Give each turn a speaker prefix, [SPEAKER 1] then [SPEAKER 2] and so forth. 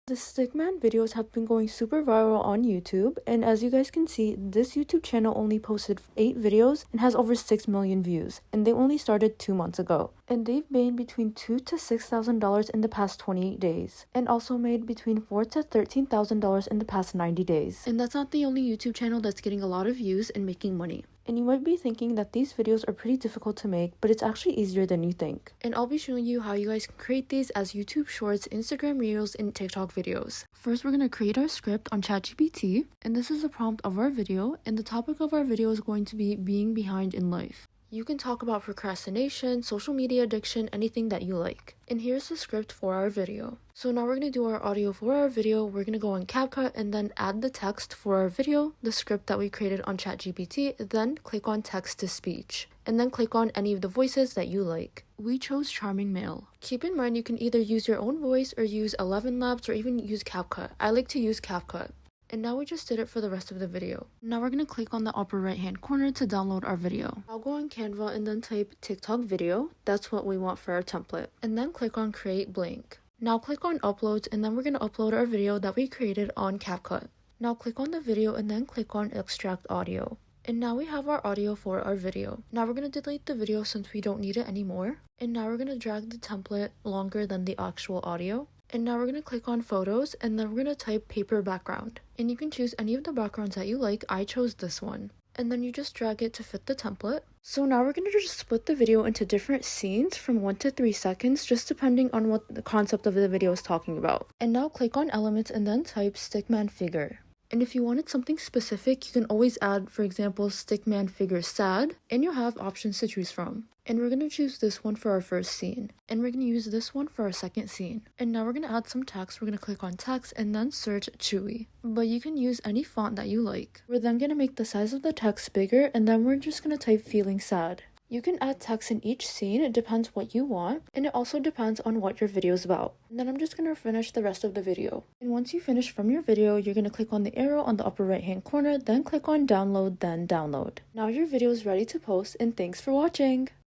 [SPEAKER 1] The Stickman videos have been going super viral on YouTube, and as you guys can see, this YouTube channel only posted 8 videos and has over 6 million views, and they only started 2 months ago. And they've made between $2,000 to $6,000 in the past 28 days, and also made between $4,000 to $13,000 in the past 90 days. And that's not the only YouTube channel that's getting a lot of views and making money. And you might be thinking that these videos are pretty difficult to make, but it's actually easier than you think. And I'll be showing you how you guys can create these as YouTube Shorts, Instagram Reels, and TikTok videos. First, we're going to create our script on ChatGPT, and this is the prompt of our video, and the topic of our video is going to be being behind in life. You can talk about procrastination, social media addiction, anything that you like. And here's the script for our video. So now we're going to do our audio for our video. We're going to go on CapCut and then add the text for our video, the script that we created on ChatGPT, then click on text to speech, and then click on any of the voices that you like. We chose Charming Male. Keep in mind you can either use your own voice or use 11 Labs or even use CapCut. I like to use CapCut. And now we just did it for the rest of the video. Now we're going to click on the upper right hand corner to download our video. I'll go on Canva and then type TikTok video. That's what we want for our template. And then click on create blank. Now click on uploads and then we're going to upload our video that we created on CapCut. Now click on the video and then click on extract audio. And now we have our audio for our video. Now we're going to delete the video since we don't need it anymore. And now we're going to drag the template longer than the actual audio. And now we're going to click on photos and then we're going to type paper background. And you can choose any of the backgrounds that you like. I chose this one. And then you just drag it to fit the template. So now we're going to just split the video into different scenes from 1 to 3 seconds, just depending on what the concept of the video is talking about. And now click on elements and then type stickman figure. And if you wanted something specific, you can always add, for example, stickman figure sad, and you'll have options to choose from. And we're going to choose this one for our first scene. And we're going to use this one for our second scene. And now we're going to add some text. We're going to click on text and then search Chewy. But you can use any font that you like. We're then going to make the size of the text bigger, and then we're just going to type feeling sad. You can add text in each scene, it depends what you want, and it also depends on what your video is about. And then I'm just going to finish the rest of the video. And once you finish from your video, you're going to click on the arrow on the upper right hand corner, then click on download, then download. Now your video is ready to post, and thanks for watching!